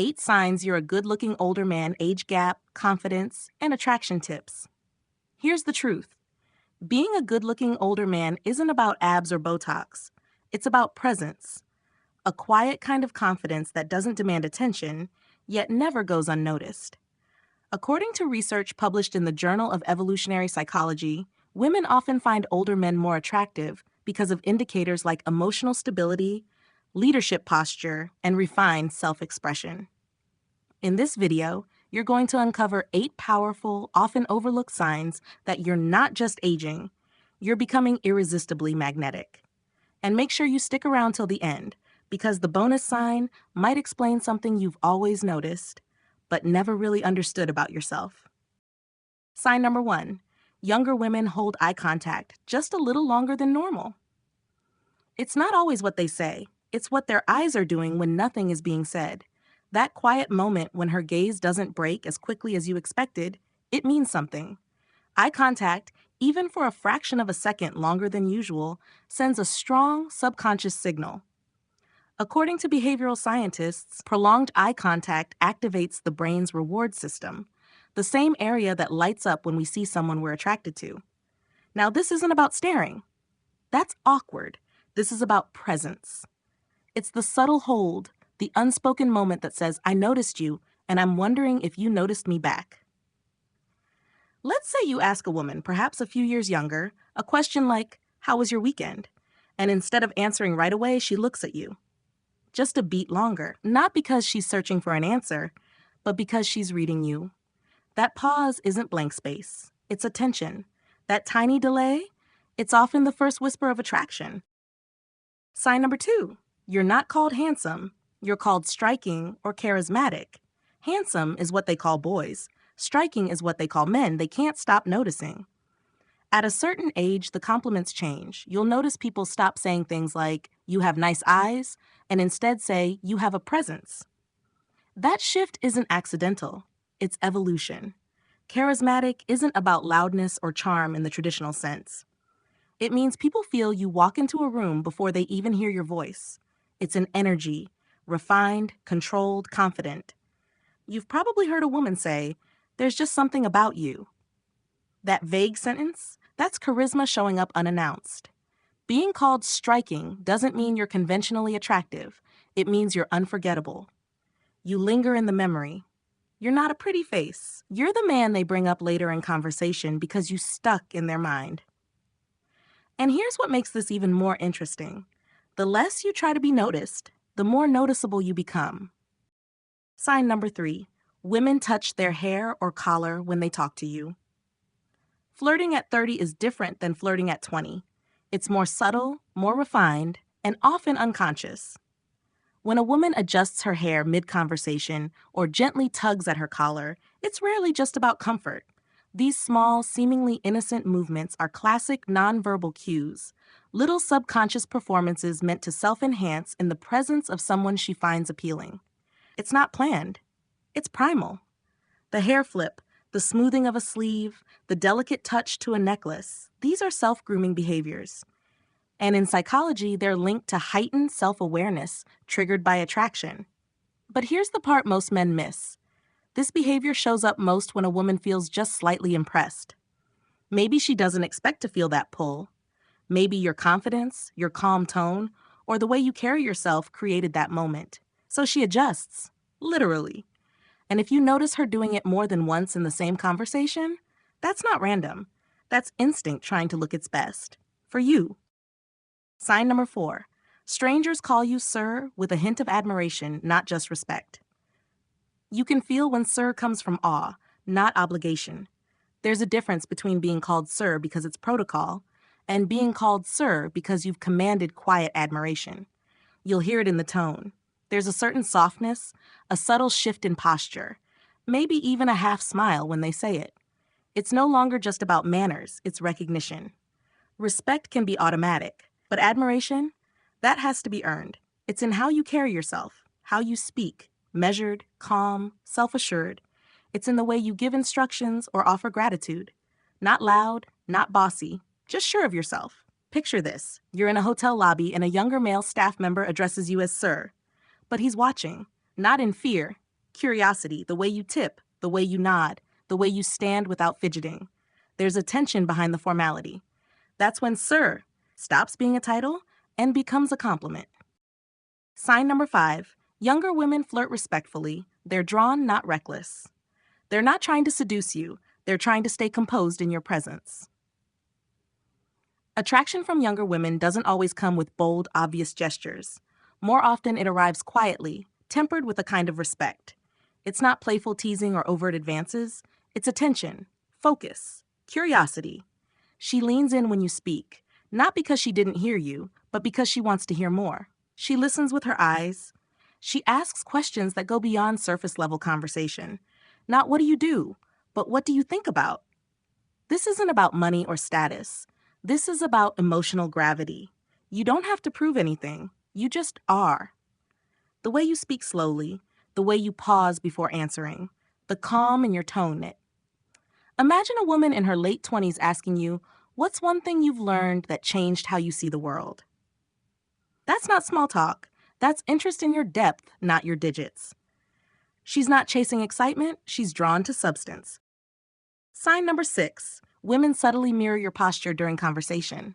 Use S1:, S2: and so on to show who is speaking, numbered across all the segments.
S1: 8 signs you're a good-looking older man, age gap, confidence, and attraction tips. Here's the truth. Being a good-looking older man isn't about abs or Botox. It's about presence. A quiet kind of confidence that doesn't demand attention, yet never goes unnoticed. According to research published in the Journal of Evolutionary Psychology, women often find older men more attractive because of indicators like emotional stability, leadership posture, and refined self-expression. In this video, you're going to uncover 8 powerful, often overlooked signs that you're not just aging, you're becoming irresistibly magnetic. And make sure you stick around till the end, because the bonus sign might explain something you've always noticed, but never really understood about yourself. Sign number 1. Younger women hold eye contact just a little longer than normal. It's not always what they say. It's what their eyes are doing when nothing is being said. That quiet moment when her gaze doesn't break as quickly as you expected, it means something. Eye contact, even for a fraction of a second longer than usual, sends a strong subconscious signal. According to behavioral scientists, prolonged eye contact activates the brain's reward system, the same area that lights up when we see someone we're attracted to. Now, this isn't about staring. That's awkward. This is about presence. It's the subtle hold, the unspoken moment that says, I noticed you, and I'm wondering if you noticed me back. Let's say you ask a woman, perhaps a few years younger, a question like, how was your weekend? And instead of answering right away, she looks at you. Just a beat longer, not because she's searching for an answer, but because she's reading you. That pause isn't blank space. It's attention. That tiny delay, it's often the first whisper of attraction. Sign number 2. You're not called handsome. You're called striking or charismatic. Handsome is what they call boys. Striking is what they call men. They can't stop noticing. At a certain age, the compliments change. You'll notice people stop saying things like, you have nice eyes, and instead say, you have a presence. That shift isn't accidental. It's evolution. Charismatic isn't about loudness or charm in the traditional sense. It means people feel you walk into a room before they even hear your voice. It's an energy, refined, controlled, confident. You've probably heard a woman say, there's just something about you. That vague sentence, that's charisma showing up unannounced. Being called striking doesn't mean you're conventionally attractive. It means you're unforgettable. You linger in the memory. You're not a pretty face. You're the man they bring up later in conversation because you stuck in their mind. And here's what makes this even more interesting. The less you try to be noticed, the more noticeable you become. Sign number 3. Women touch their hair or collar when they talk to you. Flirting at 30 is different than flirting at 20. It's more subtle, more refined, and often unconscious. When a woman adjusts her hair mid-conversation or gently tugs at her collar, it's rarely just about comfort. These small, seemingly innocent movements are classic nonverbal cues, little subconscious performances meant to self-enhance in the presence of someone she finds appealing. It's not planned. It's primal. The hair flip, the smoothing of a sleeve, the delicate touch to a necklace, these are self-grooming behaviors. And in psychology, they're linked to heightened self-awareness triggered by attraction. But here's the part most men miss. This behavior shows up most when a woman feels just slightly impressed. Maybe she doesn't expect to feel that pull. Maybe your confidence, your calm tone, or the way you carry yourself created that moment. So she adjusts, literally. And if you notice her doing it more than once in the same conversation, that's not random. That's instinct trying to look its best. For you. Sign number 4. Strangers call you sir with a hint of admiration, not just respect. You can feel when sir comes from awe, not obligation. There's a difference between being called sir because it's protocol and being called sir because you've commanded quiet admiration. You'll hear it in the tone. There's a certain softness, a subtle shift in posture, maybe even a half smile when they say it. It's no longer just about manners, it's recognition. Respect can be automatic, but admiration, that has to be earned. It's in how you carry yourself, how you speak, measured, calm, self-assured. It's in the way you give instructions or offer gratitude. Not loud, not bossy, just sure of yourself. Picture this. You're in a hotel lobby and a younger male staff member addresses you as sir. But he's watching, not in fear, curiosity, the way you tip, the way you nod, the way you stand without fidgeting. There's attention behind the formality. That's when sir stops being a title and becomes a compliment. Sign number 5, younger women flirt respectfully. They're drawn, not reckless. They're not trying to seduce you. They're trying to stay composed in your presence. Attraction from younger women doesn't always come with bold, obvious gestures. More often, it arrives quietly, tempered with a kind of respect. It's not playful teasing or overt advances. It's attention, focus, curiosity. She leans in when you speak, not because she didn't hear you, but because she wants to hear more. She listens with her eyes. She asks questions that go beyond surface-level conversation. Not what do you do, but what do you think about? This isn't about money or status. This is about emotional gravity. You don't have to prove anything. You just are. The way you speak slowly, the way you pause before answering, the calm in your tone. Imagine a woman in her late 20s asking you, what's one thing you've learned that changed how you see the world? That's not small talk. That's interest in your depth, not your digits. She's not chasing excitement. She's drawn to substance. Sign number 6, women subtly mirror your posture during conversation.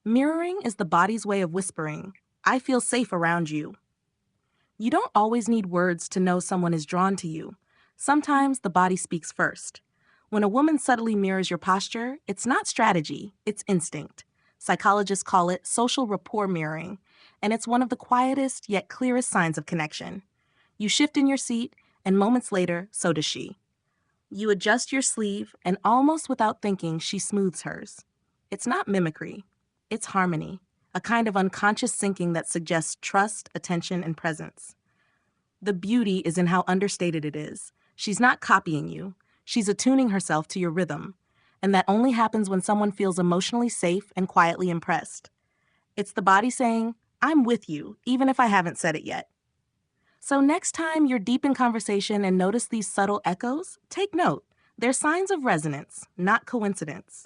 S1: Mirroring is the body's way of whispering, I feel safe around you. You don't always need words to know someone is drawn to you. Sometimes the body speaks first. When a woman subtly mirrors your posture, it's not strategy, it's instinct. Psychologists call it social rapport mirroring, and it's one of the quietest yet clearest signs of connection. You shift in your seat, and moments later, so does she. You adjust your sleeve, and almost without thinking, she smooths hers. It's not mimicry, it's harmony, a kind of unconscious syncing that suggests trust, attention, and presence. The beauty is in how understated it is. She's not copying you. She's attuning herself to your rhythm, and that only happens when someone feels emotionally safe and quietly impressed. It's the body saying, I'm with you, even if I haven't said it yet. So next time you're deep in conversation and notice these subtle echoes, take note. They're signs of resonance, not coincidence.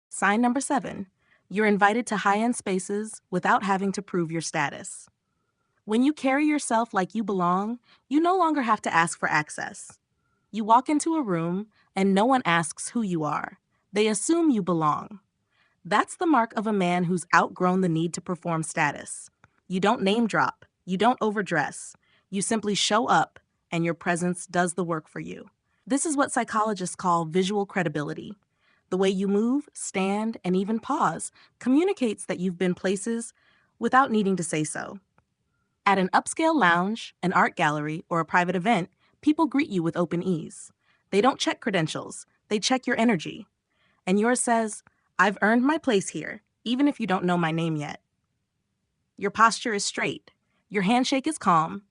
S1: Sign number 7, you're invited to high-end spaces without having to prove your status. When you carry yourself like you belong, you no longer have to ask for access. You walk into a room and no one asks who you are. They assume you belong. That's the mark of a man who's outgrown the need to perform status. You don't name drop. You don't overdress. You simply show up, and your presence does the work for you. This is what psychologists call visual credibility. The way you move, stand, and even pause communicates that you've been places without needing to say so. At an upscale lounge, an art gallery, or a private event, people greet you with open ease. They don't check credentials. They check your energy. And yours says, I've earned my place here, even if you don't know my name yet. Your posture is straight. Your handshake is calm.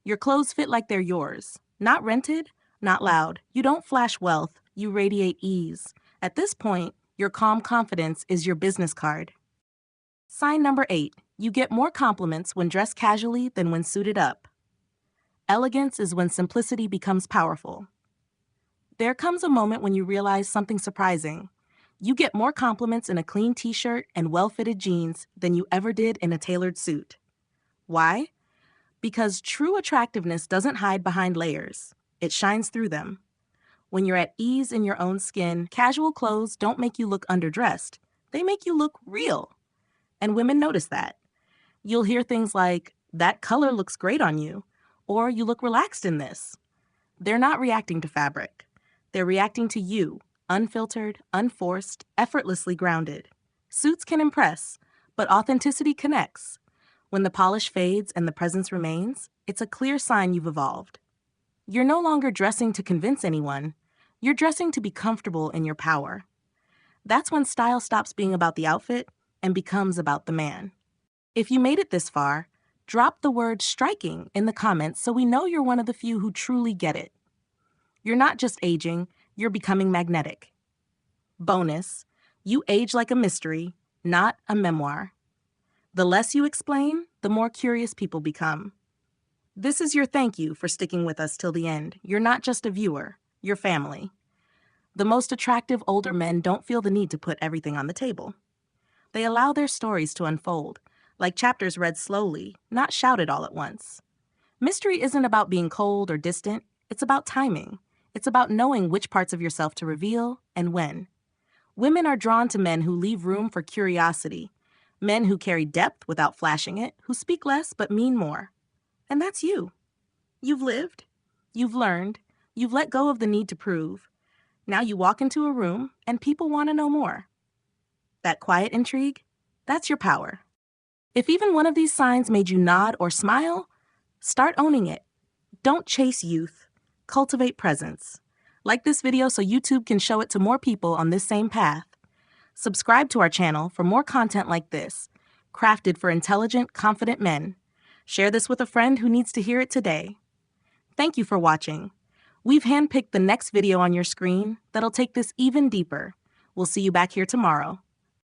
S1: Your clothes fit like they're yours. Not rented, not loud. You don't flash wealth. You radiate ease. At this point, your calm confidence is your business card. Sign number 8. You get more compliments when dressed casually than when suited up. Elegance is when simplicity becomes powerful. There comes a moment when you realize something surprising. You get more compliments in a clean t-shirt and well-fitted jeans than you ever did in a tailored suit. Why? Because true attractiveness doesn't hide behind layers. It shines through them. When you're at ease in your own skin, casual clothes don't make you look underdressed. They make you look real. And women notice that. You'll hear things like, that color looks great on you, or you look relaxed in this. They're not reacting to fabric. They're reacting to you, unfiltered, unforced, effortlessly grounded. Suits can impress, but authenticity connects. When the polish fades and the presence remains, it's a clear sign you've evolved. You're no longer dressing to convince anyone. You're dressing to be comfortable in your power. That's when style stops being about the outfit and becomes about the man. If you made it this far, drop the word striking in the comments so we know you're one of the few who truly get it. You're not just aging, you're becoming magnetic. Bonus, you age like a mystery, not a memoir. The less you explain, the more curious people become. This is your thank you for sticking with us till the end. You're not just a viewer, you're family. The most attractive older men don't feel the need to put everything on the table. They allow their stories to unfold, like chapters read slowly, not shouted all at once. Mystery isn't about being cold or distant, it's about timing. It's about knowing which parts of yourself to reveal and when. Women are drawn to men who leave room for curiosity, men who carry depth without flashing it, who speak less but mean more. And that's you. You've lived, you've learned, you've let go of the need to prove. Now you walk into a room and people want to know more. That quiet intrigue, that's your power. If even one of these signs made you nod or smile, start owning it. Don't chase youth. Cultivate presence. Like this video so YouTube can show it to more people on this same path. Subscribe to our channel for more content like this, crafted for intelligent, confident men. Share this with a friend who needs to hear it today. Thank you for watching. We've handpicked the next video on your screen that'll take this even deeper. We'll see you back here tomorrow.